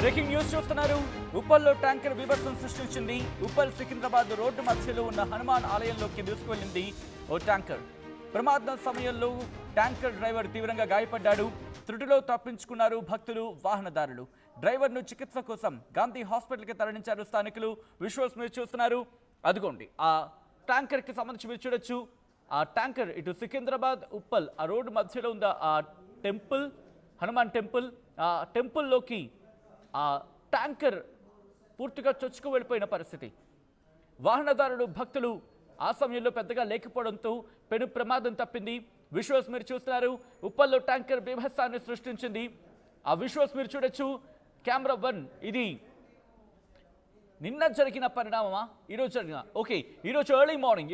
Breaking news చూస్తున్నారు. ఉప్పల్లో tanker బీభత్సం సృష్టించింది. ఉప్పల్ సికింద్రాబాద్ రోడ్డు మధ్యలో ఉన్న హనుమాన్ ఆలయంలోకి దూసుకువెళ్లింది ఓ ట్యాంకర్. ప్రమాదం సమయంలో ట్యాంకర్ డ్రైవర్ తీవ్రంగా గాయపడ్డాడు. త్రుటిలో తప్పించుకున్నారు భక్తులు, వాహనదారులు. డ్రైవర్ను చికిత్స కోసం గాంధీ హాస్పిటల్కి తరలించారు స్థానికులు. విజువల్స్ మీరు చూస్తున్నారు. అదిగోండి ఆ ట్యాంకర్కి సంబంధించి మీరు చూడొచ్చు. ఆ ట్యాంకర్ ఇటు సికింద్రాబాద్ ఉప్పల్ ఆ రోడ్డు మధ్యలో ఉన్న ఆ టెంపుల్, హనుమాన్ టెంపుల్, ఆ టెంపుల్లోకి ఆ ట్యాంకర్ పూర్తిగా చొచ్చుకు వెళ్ళిపోయిన పరిస్థితి. వాహనదారులు, భక్తులు ఆ సమయంలో పెద్దగా లేకపోవడంతో పెను ప్రమాదం తప్పింది. విజువల్స్ మీరు చూస్తున్నారు. ఉప్పల్లో ట్యాంకర్ బీభత్సాన్ని సృష్టించింది. ఆ విజువల్స్ మీరు చూడొచ్చు. కెమెరా 1. ఇది నిన్న జరిగిన పరిణామమా, ఈరోజు జరిగిన? ఓకే, ఈరోజు ఎర్లీ మార్నింగ్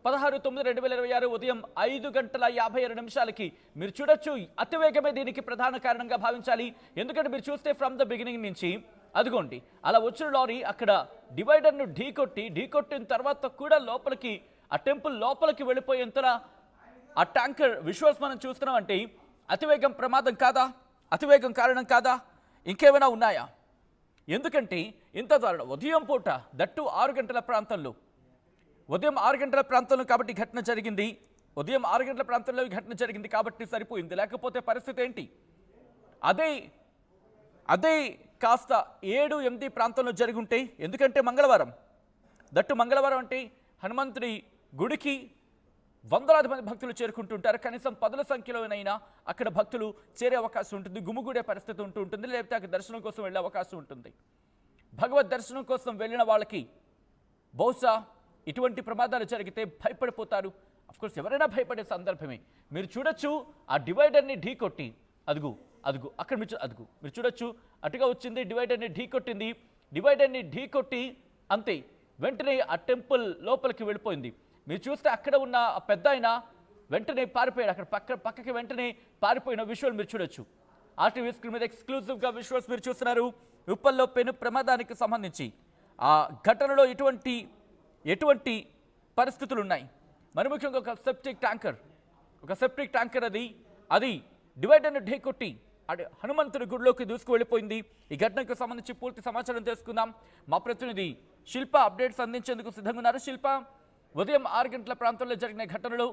16/9/2026 ఉదయం 5:57 మీరు చూడొచ్చు. అతివేగమే దీనికి ప్రధాన కారణంగా భావించాలి. ఎందుకంటే మీరు చూస్తే ఫ్రమ్ ద బిగినింగ్ నుంచి అదిగోండి అలా వచ్చిన లారీ అక్కడ డివైడర్ను ఢీకొట్టిన తర్వాత కూడా లోపలికి ఆ టెంపుల్ లోపలికి వెళ్ళిపోయేంతలా ఆ ట్యాంకర్ విజువల్స్ మనం చూస్తున్నాం. అంటే అతివేగం ప్రమాదం కాదా? అతివేగం కారణం కాదా? ఇంకేమైనా ఉన్నాయా? ఎందుకంటే ఇంత దారుణం ఉదయం పూట, దట్టు 6 గంటల ప్రాంతంలో, ఉదయం 6 గంటల ప్రాంతంలో కాబట్టి ఘటన జరిగింది. ఉదయం 6 గంటల ప్రాంతంలో ఘటన జరిగింది కాబట్టి సరిపోయింది. లేకపోతే పరిస్థితి ఏంటి? అదే కాస్త 7-8 ప్రాంతంలో జరిగి ఉంటే, ఎందుకంటే మంగళవారం, దట్టు మంగళవారం అంటే హనుమంతుడి గుడికి వందలాది మంది భక్తులు చేరుకుంటుంటారు. కనీసం 10ల సంఖ్యలోనైనా అక్కడ భక్తులు చేరే అవకాశం ఉంటుంది. గుమిగూడే పరిస్థితి ఉంటుంది. లేకపోతే అక్కడ దర్శనం కోసం వెళ్ళే అవకాశం ఉంటుంది. భగవద్ దర్శనం కోసం వెళ్ళిన వాళ్ళకి బహుశా ఇటువంటి ప్రమాదాలు జరిగితే భయపడిపోతారు. అఫ్కోర్స్ ఎవరైనా భయపడే సందర్భమే. మీరు చూడొచ్చు ఆ డివైడర్ని ఢీకొట్టి, అదుగు అక్కడ మీరు చూడొచ్చు. అటుగా వచ్చింది, డివైడర్ని ఢీకొట్టింది. డివైడర్ని ఢీకొట్టి అంతే వెంటనే ఆ టెంపుల్ లోపలికి వెళ్ళిపోయింది. మీరు చూస్తే అక్కడ ఉన్న పెద్ద ఆయన వెంటనే పారిపోయాడు. అక్కడ పక్కకి వెంటనే పారిపోయిన విజువల్ మీరు చూడొచ్చు. ఆర్టీవీ స్క్రీన్ మీద ఎక్స్క్లూజివ్గా విజువల్స్ మీరు చూస్తున్నారు. ఉప్పల్లో పెను ప్రమాదానికి సంబంధించి ఆ ఘటనలో ఎటువంటి పరిస్థితులు ఉన్నాయి? మరి ముఖ్యంగా ఒక సెప్టిక్ ట్యాంకర్ అది డివైడర్ను ఢీకొట్టి హనుమంతుడి గుడిలోకి దూసుకువెళ్ళిపోయింది. ఈ ఘటనకు సంబంధించి పూర్తి సమాచారం తెలుసుకుందాం. మా ప్రతినిధి శిల్ప అప్డేట్స్ అందించేందుకు సిద్ధంగా ఉన్నారు. శిల్ప, ఉదయం 6 గంటల ప్రాంతంలో జరిగిన ఘటనలో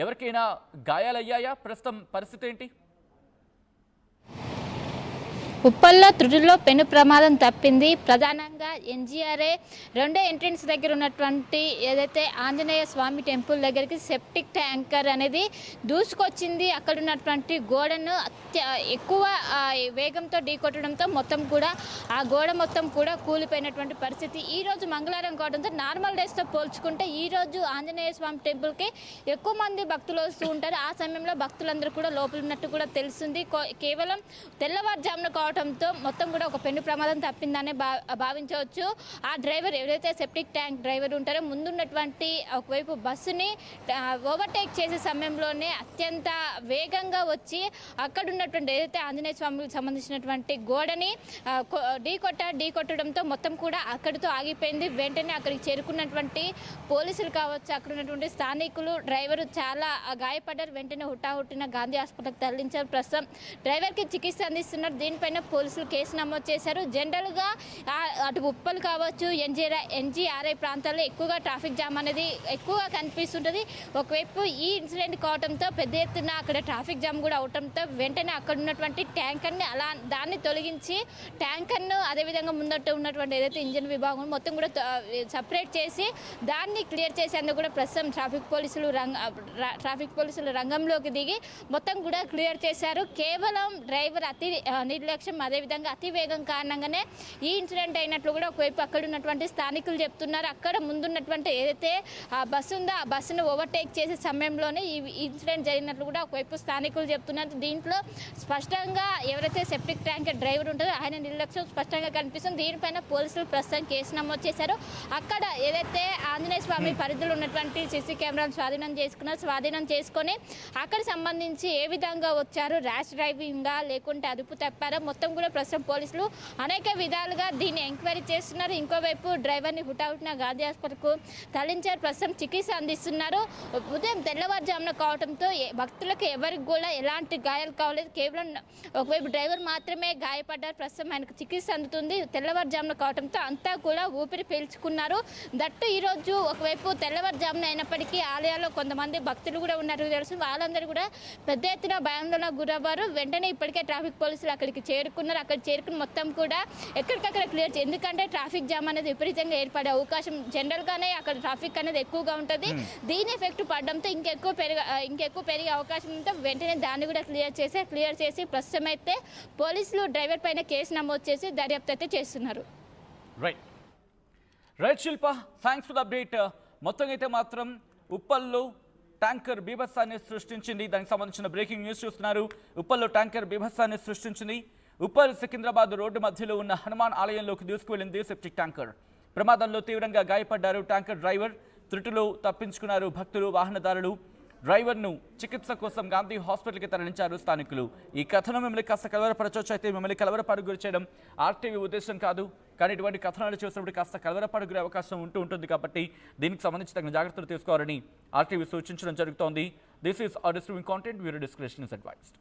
ఎవరికైనా గాయాలయ్యాయా? ప్రస్తుతం పరిస్థితి ఏంటి? ఉప్పల్లో త్రుటిలో పెను ప్రమాదం తప్పింది. ప్రధానంగా ఎన్జీఆర్ఏ రెండో ఎంట్రన్స్ దగ్గర ఉన్నటువంటి ఏదైతే ఆంజనేయ స్వామి టెంపుల్ దగ్గరికి సెప్టిక్ ట్యాంకర్ అనేది దూసుకొచ్చింది. అక్కడ ఉన్నటువంటి గోడను ఎక్కువ వేగంతో ఢీకొట్టడంతో మొత్తం కూడా ఆ గోడ మొత్తం కూడా కూలిపోయినటువంటి పరిస్థితి. ఈరోజు మంగళవారం కావడంతో నార్మల్ డేస్తో పోల్చుకుంటే ఈరోజు ఆంజనేయ స్వామి టెంపుల్కి ఎక్కువ మంది భక్తులు వస్తూ ఉంటారు. ఆ సమయంలో భక్తులందరూ కూడా లోపల ఉన్నట్టు కూడా తెలుస్తుంది. కేవలం తెల్లవారుజామున కావడంతో మొత్తం కూడా ఒక పెను ప్రమాదం తప్పిందనే భావించవచ్చు. ఆ డ్రైవర్ ఎవరైతే సెప్టిక్ ట్యాంక్ డ్రైవర్ ఉంటారో ముందున్నటువంటి ఒకవైపు బస్సుని ఓవర్టేక్ చేసే సమయంలోనే అత్యంత వేగంగా వచ్చి అక్కడ ఉన్నటువంటి ఏదైతే ఆంజనేయ స్వామికి సంబంధించినటువంటి గోడని ఢీకొట్టడంతో మొత్తం కూడా అక్కడితో ఆగిపోయింది. వెంటనే అక్కడికి చేరుకున్నటువంటి పోలీసులు కావచ్చు, అక్కడ ఉన్నటువంటి స్థానికులు, డ్రైవరు చాలా గాయపడ్డారు. వెంటనే హుటాహుట్టిన గాంధీ హాస్పిటల్కి తరలించారు. ప్రస్తుతం డ్రైవర్కి చికిత్స అందిస్తున్నారు. దీనిపైన పోలీసులు కేసు నమోదు చేశారు. జనరల్గా అటు ఉప్పల్ కావచ్చు, ఎన్జీఆర్ఐ ప్రాంతాల్లో ఎక్కువగా ట్రాఫిక్ జామ్ అనేది ఎక్కువగా కనిపిస్తుంటుంది. ఒకవైపు ఈ ఇన్సిడెంట్ కావడంతో పెద్ద ఎత్తున అక్కడ ట్రాఫిక్ జామ్ కూడా అవడంతో వెంటనే అక్కడ ఉన్నటువంటి ట్యాంకర్ని దాన్ని తొలగించి ట్యాంకర్ను అదేవిధంగా ముందట ఉన్నటువంటి ఏదైతే ఇంజన్ విభాగం మొత్తం కూడా సపరేట్ చేసి దాన్ని క్లియర్ చేసేందుకు కూడా ప్రస్తుతం ట్రాఫిక్ పోలీసులు రంగంలోకి దిగి మొత్తం కూడా క్లియర్ చేశారు. కేవలం డ్రైవర్ నిర్లక్ష్యం అదేవిధంగా అతి వేగం కారణంగానే ఈ ఇన్సిడెంట్ అయినట్లు కూడా ఒకవైపు అక్కడ ఉన్నటువంటి స్థానికులు చెప్తున్నారు. అక్కడ ముందున్నటువంటి ఏదైతే ఆ బస్సు ఉందో ఆ బస్సును ఓవర్టేక్ చేసే సమయంలోనే ఈ ఇన్సిడెంట్ జరిగినట్లు కూడా ఒకవైపు స్థానికులు చెప్తున్నారు. దీంట్లో స్పష్టంగా ఎవరైతే సెప్టిక్ ట్యాంకర్ డ్రైవర్ ఉంటారో ఆయన నిర్లక్ష్యం స్పష్టంగా కనిపిస్తుంది. దీనిపైన పోలీసులు ప్రస్తుతం కేసు నమోదు చేశారు. అక్కడ ఏదైతే ఆంజనేయ స్వామి పరిధిలో ఉన్నటువంటి సీసీ కెమెరాను స్వాధీనం చేసుకొని అక్కడ సంబంధించి ఏ విధంగా వచ్చారు, ర్యాష్ డ్రైవింగ్గా లేకుంటే అదుపు తప్పారో మొత్తం కూడా ప్రస్తుతం పోలీసులు అనేక విధాలుగా దీన్ని ఎంక్వైరీ చేస్తున్నారు. ఇంకోవైపు డ్రైవర్ని హుటాహుటిన గాంధీ హాస్పిటల్కు తరలించారు. ప్రస్తుతం చికిత్స అందిస్తున్నారు. ఉదయం తెల్లవారుజామున కావడంతో భక్తులకు ఎవరికి కూడా ఎలాంటి గాయాలు కావలేదు. కేవలం ఒకవైపు డ్రైవర్ మాత్రమే గాయపడ్డారు. ప్రస్తుతం ఆయనకు చికిత్స అందుతుంది. తెల్లవారుజామున కావడంతో అంతా కూడా ఊపిరి పీల్చుకున్నారు. దట్టు ఈరోజు ఒకవైపు తెల్లవారుజామున అయినప్పటికీ ఆలయాల్లో కొంతమంది భక్తులు కూడా ఉన్నారు తెలుసు. వాళ్ళందరూ కూడా పెద్ద ఎత్తున భయాందోళనకు గురవ్వారు. వెంటనే ఇప్పటికే ట్రాఫిక్ పోలీసులు అక్కడికి చేరుకున్నారు. అక్కడ చేరుకుని మొత్తం కూడా ఎక్కడికక్కడ క్లియర్ ఎందుకంటే ట్రాఫిక్ జామ్ అనేది విపరీతంగా ఏర్పడే అవకాశం జనరల్గానే అక్కడ ట్రాఫిక్ అనేది ఎక్కువగా ఉంటుంది. దీని ఎఫెక్ట్ పడడంతో ఇంకెక్కువ పెరిగే అవకాశం ఉంటే వెంటనే దాన్ని కూడా క్లియర్ చేసి ప్రస్తుతం అయితే పోలీసులు డ్రైవర్ పైన కేసు నమోదు చేసి దర్యాప్తు అయితే చేస్తున్నారు. Right Shilpa, thanks for the update. మొత్తంగా అయితే మాత్రం ఉప్పల్లో ట్యాంకర్ బీభత్సాన్ని సృష్టించింది. దానికి సంబంధించిన బ్రేకింగ్ న్యూస్ చూస్తున్నారు. ఉప్పల్లో ట్యాంకర్ బీభత్సాన్ని సృష్టించింది. ఉప్పల్ సికింద్రాబాద్ రోడ్డు మధ్యలో ఉన్న హనుమాన్ ఆలయంలోకి దూసుకువెళ్లింది సెప్టిక్ ట్యాంకర్. ప్రమాదంలో తీవ్రంగా గాయపడ్డారు ట్యాంకర్ డ్రైవర్. త్రుటిలో తప్పించుకున్నారు భక్తులు, వాహనదారులు. డ్రైవర్ను చికిత్స కోసం గాంధీ హాస్పిటల్కి తరలించారు స్థానికులు. ఈ కథనం మిమ్మల్ని కాస్త కలవరపరచొచ్చు, అయితే మిమ్మల్ని కలవరపాటు గురి చేయడం ఆర్టీవీ ఉద్దేశం కాదు. కానీ ఇటువంటి కథనాలు చూసినప్పుడు కాస్త కలవరపాటు గురే అవకాశం ఉంటుంది కాబట్టి దీనికి సంబంధించి తగిన జాగ్రత్తలు తీసుకోవాలని ఆర్టీవీ సూచించడం జరుగుతోంది. This is our distributing content, viewer description is advised.